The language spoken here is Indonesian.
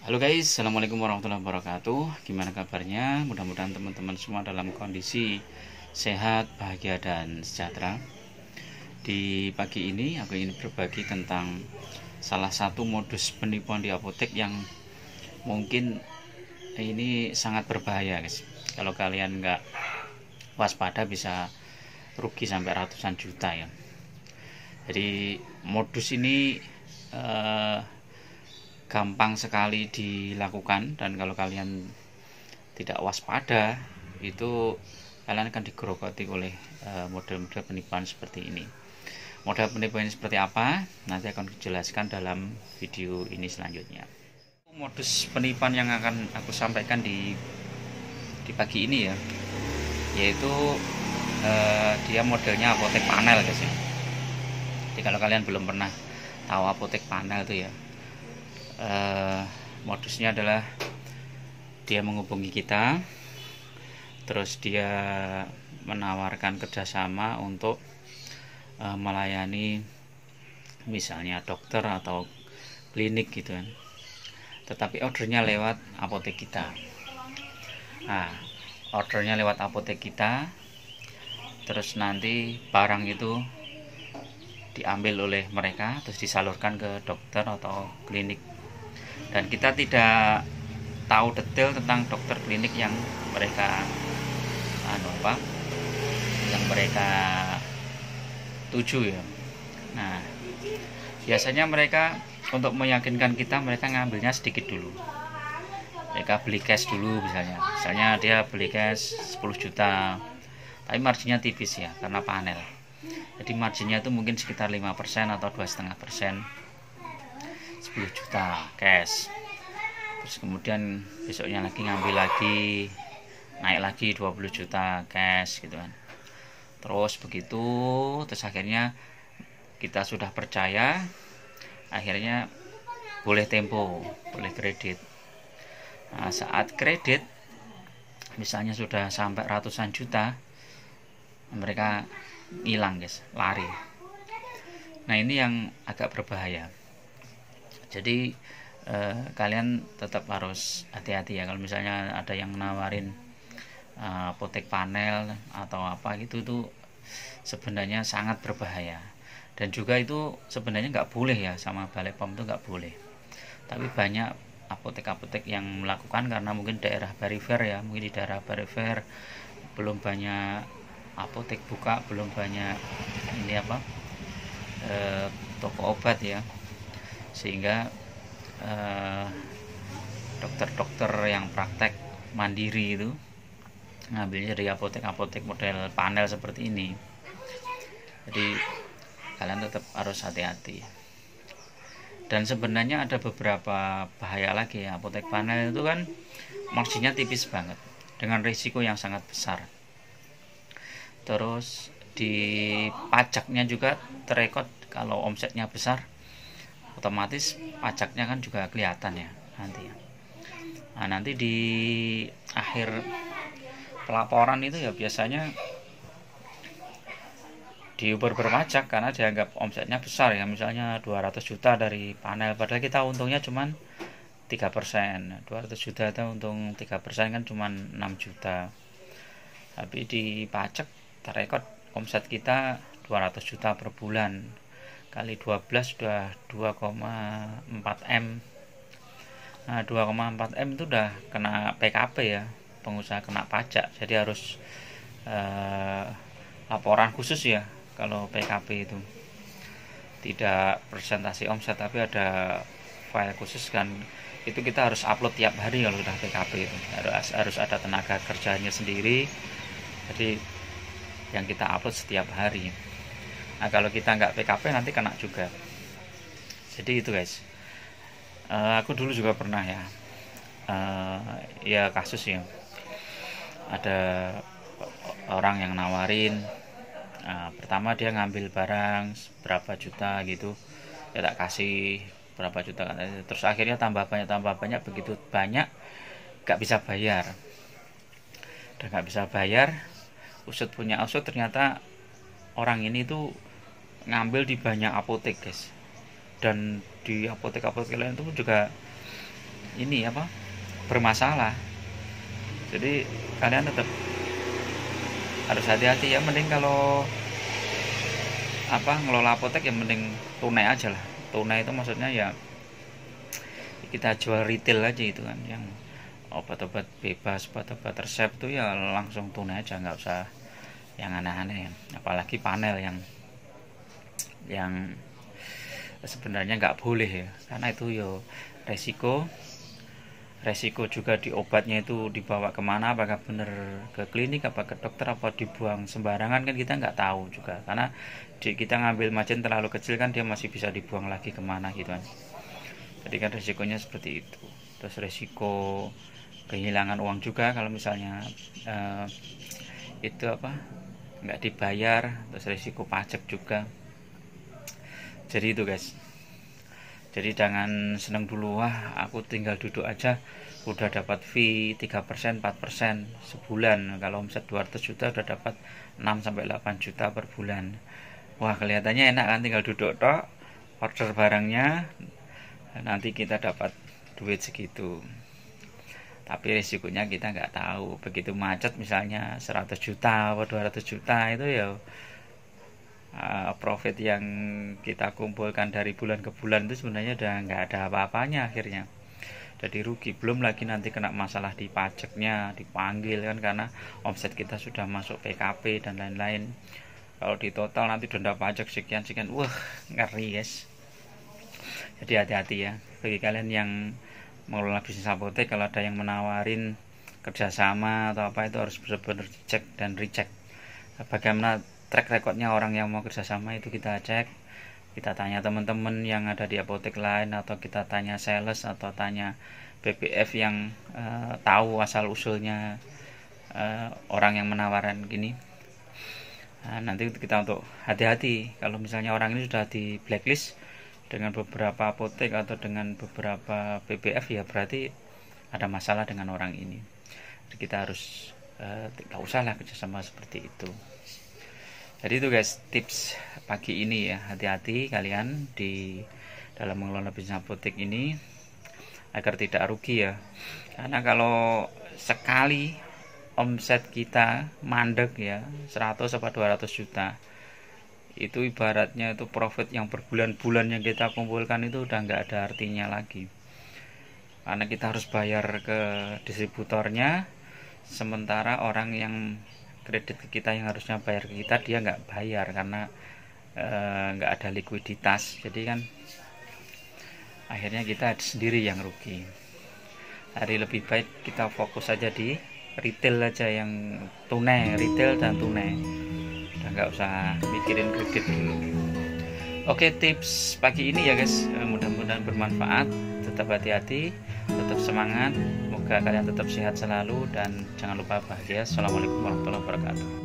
Halo guys, assalamualaikum warahmatullahi wabarakatuh. Gimana kabarnya? Mudah-mudahan teman-teman semua dalam kondisi sehat, bahagia, dan sejahtera. Di pagi ini aku ingin berbagi tentang salah satu modus penipuan di apotek yang mungkin ini sangat berbahaya guys. Kalau kalian nggak waspada bisa rugi sampai ratusan juta ya. Jadi modus ini eh, gampang sekali dilakukan, dan kalau kalian tidak waspada itu kalian akan digerogoti oleh model-model penipuan seperti ini. Model penipuan seperti apa nanti akan dijelaskan dalam video ini selanjutnya. Modus penipuan yang akan aku sampaikan di pagi ini ya, yaitu dia modelnya apotek panel guys ya. Jadi kalau kalian belum pernah tahu apotek panel itu ya, modusnya adalah dia menghubungi kita, terus dia menawarkan kerjasama untuk melayani misalnya dokter atau klinik gitu kan, tetapi ordernya lewat apotek kita. Nah, ordernya lewat apotek kita, terus nanti barang itu diambil oleh mereka terus disalurkan ke dokter atau klinik, dan kita tidak tahu detail tentang dokter klinik yang mereka yang mereka tuju ya. Nah, biasanya mereka untuk meyakinkan kita, mereka ngambilnya sedikit dulu. Mereka beli cash dulu, misalnya dia beli cash 10 juta, tapi marginnya tipis ya karena panel. Jadi marginnya itu mungkin sekitar 5% atau 2,5%, 10 juta cash. Terus kemudian besoknya lagi ngambil lagi, naik lagi 20 juta cash gitu kan. Terus begitu, terus akhirnya kita sudah percaya, akhirnya boleh tempo, boleh kredit. Nah, saat kredit misalnya sudah sampai ratusan juta, mereka hilang guys, lari. Nah, ini yang agak berbahaya. Jadi kalian tetap harus hati-hati ya. Kalau misalnya ada yang nawarin apotek panel atau apa gitu, itu sebenarnya sangat berbahaya, dan juga itu sebenarnya nggak boleh ya, sama Balai POM itu nggak boleh. Tapi banyak apotek-apotek yang melakukan karena mungkin daerah perifer ya, mungkin di daerah perifer belum banyak apotek buka, belum banyak ini toko obat ya, sehingga dokter-dokter yang praktek mandiri itu ngambilnya dari apotek-apotek model panel seperti ini. Jadi kalian tetap harus hati-hati. Dan sebenarnya ada beberapa bahaya lagi ya. Apotek panel itu kan marginnya tipis banget dengan risiko yang sangat besar. Terus di pajaknya juga terekod, kalau omsetnya besar otomatis pajaknya kan juga kelihatan ya nanti ya. Nah, nanti di akhir pelaporan itu ya biasanya diuber berpajak karena dianggap omsetnya besar ya, misalnya 200 juta dari panel, padahal kita untungnya cuman 3%. 200 juta itu untung 3% kan cuman 6 juta, tapi di pajak terekod omset kita 200 juta per bulan, kali 12 sudah 2,4 M. Nah, 2,4 M itu udah kena PKP ya, pengusaha kena pajak. Jadi harus laporan khusus ya. Kalau PKP itu tidak presentasi omset, tapi ada file khusus kan, itu kita harus upload tiap hari. Kalau sudah PKP itu harus ada tenaga kerjanya sendiri, jadi yang kita upload setiap hari. Nah, kalau kita nggak PKP nanti kena juga. Jadi itu guys, aku dulu juga pernah ya, ya kasus ya, ada orang yang nawarin, pertama dia ngambil barang berapa juta gitu ya, tak kasih berapa juta kan, terus akhirnya tambah banyak, begitu banyak nggak bisa bayar, udah nggak bisa bayar, usut punya usut, ternyata orang ini tuh ngambil di banyak apotek guys, dan di apotek-apotek lain itu juga ini apa bermasalah. Jadi kalian tetap harus hati-hati ya. Mending kalau apa ngelola apotek ya mending tunai aja lah. Tunai itu maksudnya ya kita jual retail aja itu kan, yang obat-obat bebas, obat-obat resep tuh ya langsung tunai aja, nggak usah yang aneh-aneh ya. Apalagi panel yang sebenarnya nggak boleh ya, karena itu yo resiko juga di obatnya itu dibawa kemana, apakah bener ke klinik, apa ke dokter, apa dibuang sembarangan kan kita nggak tahu juga, karena kita ngambil margin terlalu kecil kan dia masih bisa dibuang lagi kemana gitu kan. Jadi kan resikonya seperti itu. Terus resiko kehilangan uang juga kalau misalnya itu apa nggak dibayar, terus resiko pajak juga. Jadi itu guys, jadi jangan seneng dulu, wah aku tinggal duduk aja udah dapat fee 3%, 4% sebulan. Kalau omset 200 juta udah dapat 6-8 juta per bulan. Wah kelihatannya enak kan, tinggal duduk tok, order barangnya, nanti kita dapat duit segitu. Tapi risikonya kita nggak tahu. Begitu macet misalnya 100 juta atau 200 juta itu ya profit yang kita kumpulkan dari bulan ke bulan itu sebenarnya udah nggak ada apa-apanya akhirnya. Jadi rugi, belum lagi nanti kena masalah di pajaknya, dipanggil kan, karena omset kita sudah masuk PKP dan lain-lain. Kalau di total nanti denda pajak sekian-sekian, wah ngeri guys. Jadi hati-hati ya bagi kalian yang mengelola bisnis apotek. Kalau ada yang menawarin kerjasama atau apa, itu harus benar-benar dicek dan recheck. Bagaimana track recordnya orang yang mau kerjasama, itu kita cek. Kita tanya teman-teman yang ada di apotek lain, atau kita tanya sales, atau tanya BPF yang tahu asal usulnya orang yang menawarkan gini. Nah, nanti kita untuk hati-hati kalau misalnya orang ini sudah di blacklist dengan beberapa apotek atau dengan beberapa BPF, ya berarti ada masalah dengan orang ini. Jadi kita harus nggak usah lah kerjasama seperti itu. Jadi itu guys tips pagi ini ya, hati-hati kalian di dalam mengelola bisnis apotek ini agar tidak rugi ya. Karena kalau sekali omset kita mandek ya 100 atau 200 juta, itu ibaratnya itu profit yang berbulan-bulan yang kita kumpulkan itu udah nggak ada artinya lagi, karena kita harus bayar ke distributornya, sementara orang yang kredit ke kita yang harusnya bayar ke kita, dia nggak bayar karena nggak ada likuiditas. Jadi kan akhirnya kita sendiri yang rugi. Hari lebih baik kita fokus aja di retail aja, yang tunai, retail dan tunai, udah nggak usah mikirin kredit dulu. Oke, tips pagi ini ya guys, mudah-mudahan bermanfaat. Tetap hati-hati, tetap semangat, semoga kalian tetap sehat selalu, dan jangan lupa bahagia. Assalamualaikum warahmatullahi wabarakatuh.